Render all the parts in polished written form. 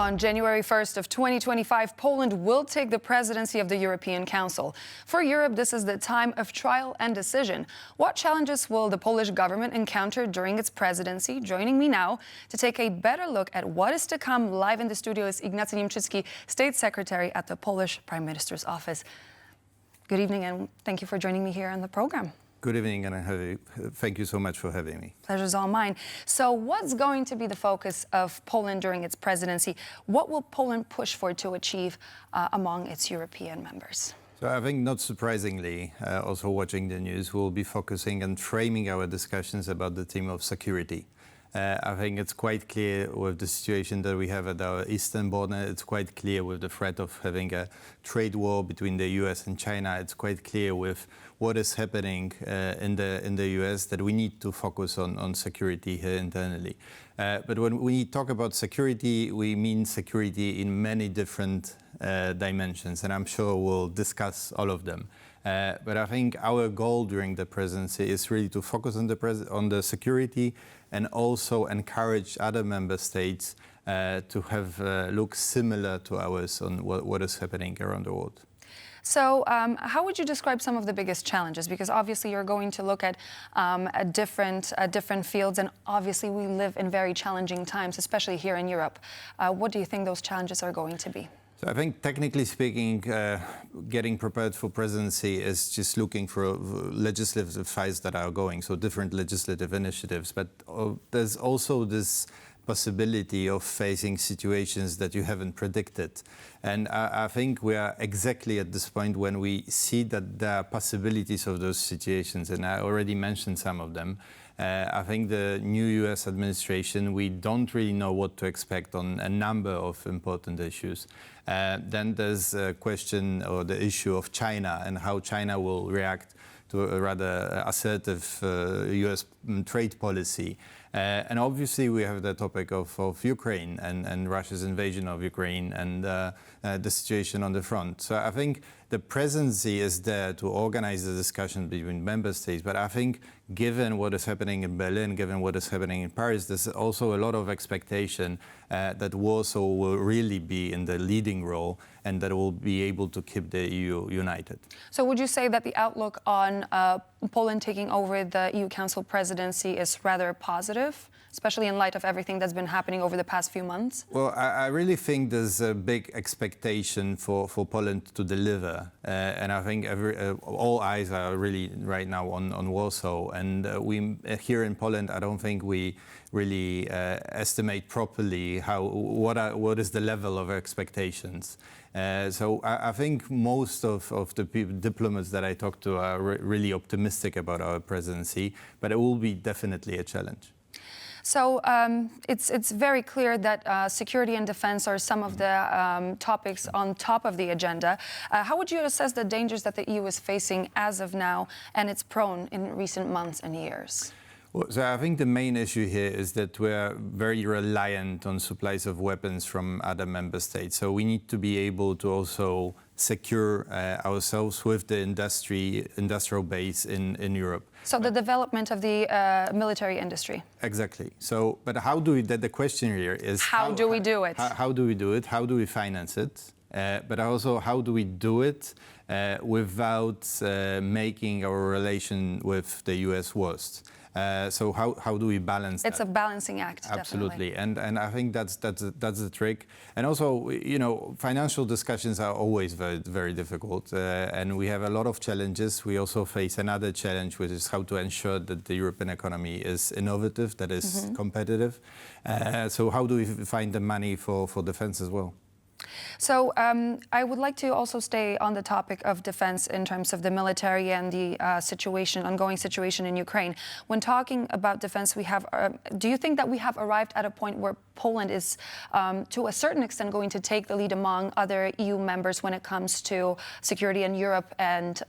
On January 1st of 2025, Poland will take the presidency of the European Council. For Europe, this is the time of trial and decision. What challenges will the Polish government encounter during its presidency? Joining me now to take a better look at what is to come live in the studio is Ignacy Niemczycki, State Secretary at the Polish Prime Minister's Office. Good evening, and thank you for joining me here on the program. Good evening, and thank you so much for having me. Pleasure's all mine. So what's going to be the focus of Poland during its presidency? What will Poland push for to achieve among its European members? So I think, not surprisingly, also watching the news, we'll be focusing and framing our discussions about the theme of security. I think it's quite clear with the situation that we have at our eastern border. It's quite clear with the threat of having a trade war between the US and China. It's quite clear with what is happening in the US that we need to focus on security here internally. But when we talk about security, we mean security in many different dimensions, and I'm sure we'll discuss all of them. But I think our goal during the presidency is really to focus on the security and also encourage other member states to have look similar to ours on what is happening around the world. So how would you describe some of the biggest challenges? Because obviously you're going to look at different fields, and obviously we live in very challenging times, especially here in Europe. What do you think those challenges are going to be? So I think, technically speaking, getting prepared for presidency is just looking for legislative files that are going, so different legislative initiatives. But there's also this possibility of facing situations that you haven't predicted. And I think we are exactly at this point when we see that there are possibilities of those situations, and I already mentioned some of them. I think the new US administration, we don't really know what to expect on a number of important issues. Then there's a question or the issue of China and how China will react to a rather assertive US trade policy. And obviously we have the topic of Ukraine and Russia's invasion of Ukraine and the situation on the front. So I think the presidency is there to organize the discussion between member states. But I think given what is happening in Berlin, given what is happening in Paris, there's also a lot of expectation that Warsaw will really be in the leading role and that will be able to keep the EU united. So would you say that the outlook on Poland taking over the EU Council presidency is rather positive, especially in light of everything that's been happening over the past few months? Well, I really think there's a big expectation for Poland to deliver. And I think all eyes are really right now on Warsaw. And we here in Poland, I don't think we really estimate properly what is the level of expectations. So I think most of the diplomats that I talk to are really optimistic about our presidency, but it will be definitely a challenge. So it's very clear that security and defense are some of the topics on top of the agenda. How would you assess the dangers that the EU is facing as of now and it's prone in recent months and years? Well, so I think the main issue here is that we're very reliant on supplies of weapons from other member states. So we need to be able to also secure ourselves with the industrial base in Europe. So the development of the military industry. Exactly. So, but how do we, the question here is... How do we do it? How do we do it? How do we finance it? But also, how do we do it without making our relation with the US worse? So how do we balance that? It's a balancing act, Absolutely. Definitely. And I think that's the trick. And also, you know, financial discussions are always very, very difficult. And we have a lot of challenges. We also face another challenge, which is how to ensure that the European economy is innovative, that is competitive. So how do we find the money for defense as well? So I would like to also stay on the topic of defense in terms of the military and the ongoing situation in Ukraine. When talking about defense, do you think that we have arrived at a point where Poland is, to a certain extent, going to take the lead among other EU members when it comes to security in Europe and,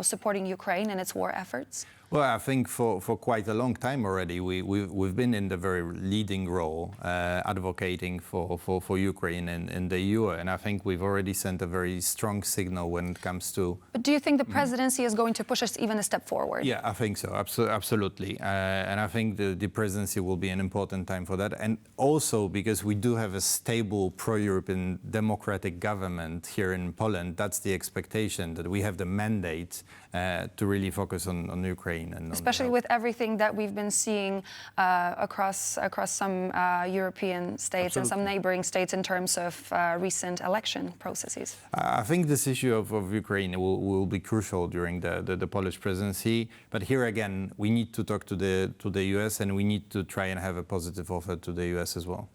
supporting Ukraine and its war efforts? Well, I think for quite a long time already, we've been in the very leading role advocating for Ukraine in the EU, and I think we've already sent a very strong signal when it comes to... But do you think the presidency is going to push us even a step forward? Yeah, I think so, absolutely. And I think the presidency will be an important time for that. And also because we do have a stable pro-European democratic government here in Poland, that's the expectation, that we have the mandate to really focus on Ukraine. And especially with everything that we've been seeing across some European states and some neighboring states in terms of recent election processes. I think this issue of Ukraine will be crucial during the Polish presidency. But here again, we need to talk to the US, and we need to try and have a positive offer to the US as well.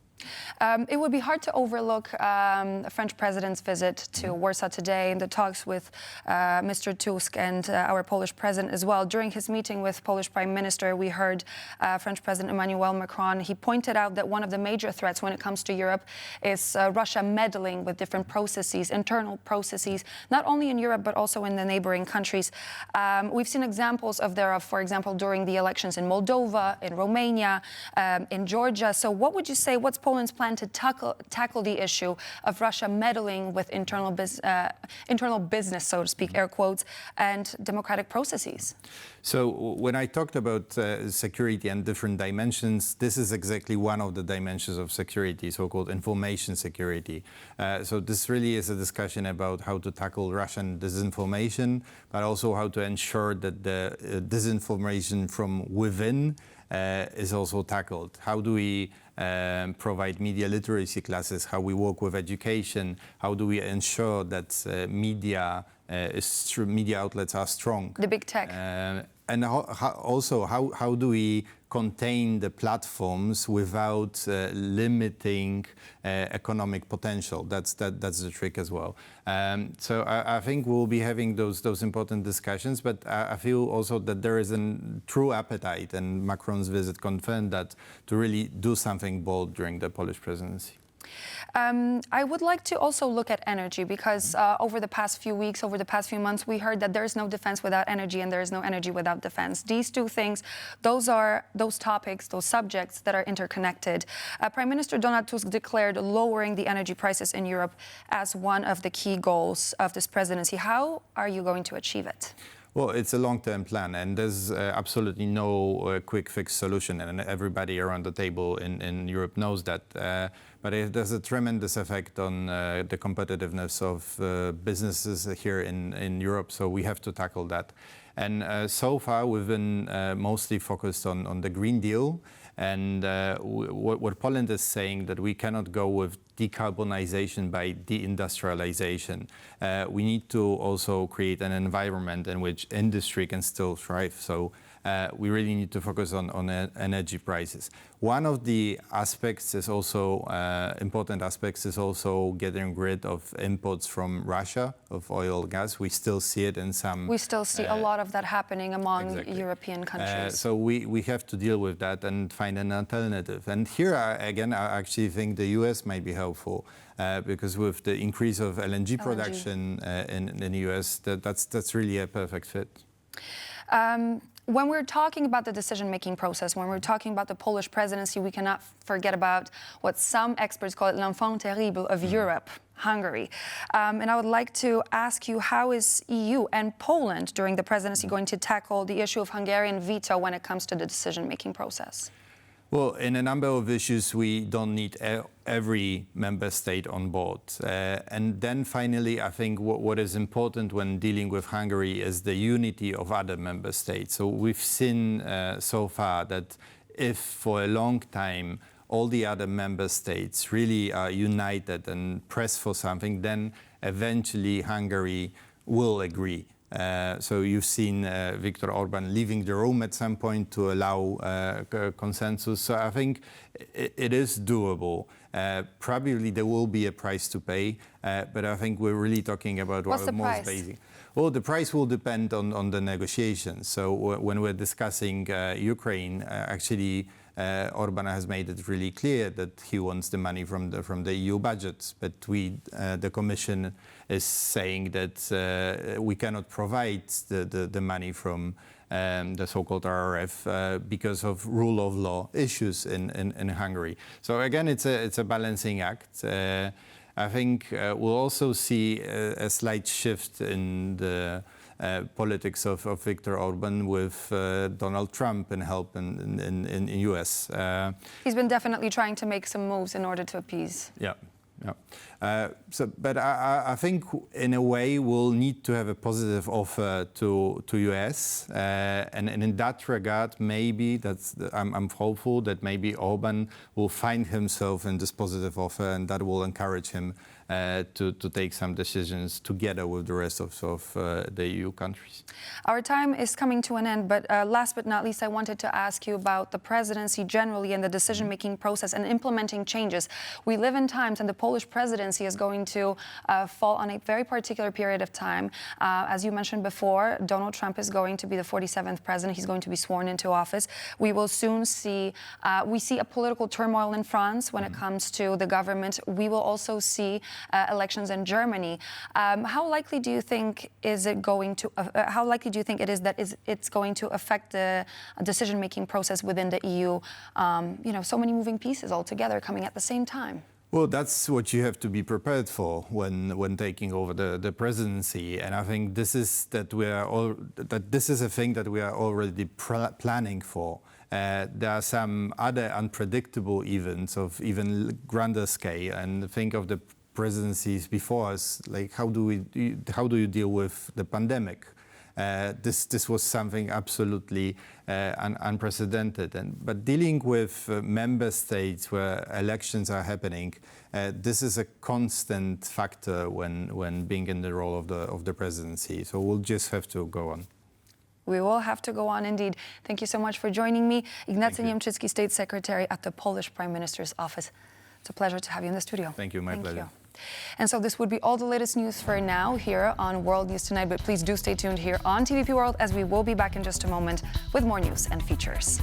It would be hard to overlook the French president's visit to Warsaw today and the talks with Mr. Tusk and our Polish president as well. During his meeting with Polish Prime Minister, we heard French President Emmanuel Macron. He pointed out that one of the major threats when it comes to Europe is Russia meddling with different processes, internal processes, not only in Europe but also in the neighboring countries. We've seen examples of thereof, for example, during the elections in Moldova, in Romania, in Georgia. So what would you say, what's Poland's plan to tackle the issue of Russia meddling with internal business, so to speak, air quotes, and democratic processes? So when I talked about security and different dimensions, this is exactly one of the dimensions of security, so-called information security. So this really is a discussion about how to tackle Russian disinformation, but also how to ensure that the disinformation from within is also tackled. How do we provide media literacy classes, how we work with education, how do we ensure that media outlets are strong. The big tech. And also, how do we contain the platforms without limiting economic potential? That's the trick as well. So I think we'll be having those important discussions, but I feel also that there is a true appetite, and Macron's visit confirmed that, to really do something bold during the Polish presidency. I would like to also look at energy, because over the past few weeks, over the past few months, we heard that there is no defense without energy and there is no energy without defense. These two things, those are those topics, those subjects that are interconnected. Prime Minister Donald Tusk declared lowering the energy prices in Europe as one of the key goals of this presidency. How are you going to achieve it? Well, it's a long-term plan, and there's absolutely no quick fix solution, and everybody around the table in Europe knows that. But it has a tremendous effect on the competitiveness of businesses here in Europe, so we have to tackle that. And so far, we've been mostly focused on the Green Deal, and what Poland is saying, that we cannot go with decarbonization by deindustrialization. We need to also create an environment in which industry can still thrive. So we really need to focus on energy prices. One of the aspects is also, important aspects is also getting rid of imports from Russia of oil and gas. We still see it in some... We still see a lot of that happening among exactly. European countries. So we have to deal with that and find an alternative. And here, again, I actually think the US might be helpful. Because with the increase of LNG production in the US, that's really a perfect fit. When we're talking about the decision-making process, when we're talking about the Polish presidency, we cannot forget about what some experts call it l'enfant terrible of Europe, Hungary. And I would like to ask you, how is EU and Poland during the presidency going to tackle the issue of Hungarian veto when it comes to the decision-making process? Well, in a number of issues, we don't need every member state on board. And then finally, I think what is important when dealing with Hungary is the unity of other member states. So we've seen so far that if for a long time all the other member states really are united and press for something, then eventually Hungary will agree. So you've seen Viktor Orban leaving the room at some point to allow consensus. So I think it is doable. Probably there will be a price to pay, but I think we're really talking about what's the most price? basic. Well, the price will depend on the negotiations. So when we're discussing Ukraine, actually Orban has made it really clear that he wants the money from the EU budget, but the Commission is saying that we cannot provide the money from the so-called RRF, because of rule of law issues in Hungary. So again, it's a balancing act. I think we'll also see a slight shift in the politics of Viktor Orban with Donald Trump and help in US. He's been definitely trying to make some moves in order to appease. Yeah. But I think in a way we'll need to have a positive offer to US, and in that regard, maybe I'm hopeful that maybe Orban will find himself in this positive offer, and that will encourage him to take some decisions together with the rest of the EU countries. Our time is coming to an end, but last but not least, I wanted to ask you about the presidency generally and the decision-making process and implementing changes. We live in times, and the Polish presidency is going to fall on a very particular period of time. As you mentioned before, Donald Trump is going to be the 47th president. He's going to be sworn into office. We will soon see, we see a political turmoil in France when it comes to the government. We will also see elections in Germany. How likely do you think is it going to? How likely do you think it is that it's going to affect the decision-making process within the EU? You know, so many moving pieces all together coming at the same time. Well, that's what you have to be prepared for when taking over the presidency, and I think this is a thing that we are already planning for. There are some other unpredictable events of even grander scale, and think of the presidencies before us, like how do you deal with the pandemic? This was something absolutely unprecedented. But dealing with member states where elections are happening, this is a constant factor when being in the role of the presidency. So we'll just have to go on. We will have to go on indeed. Thank you so much for joining me. Ignacy Niemczycki, State Secretary at the Polish Prime Minister's Office. It's a pleasure to have you in the studio. Thank you, my pleasure. And so this would be all the latest news for now here on World News Tonight, but please do stay tuned here on TVP World, as we will be back in just a moment with more news and features.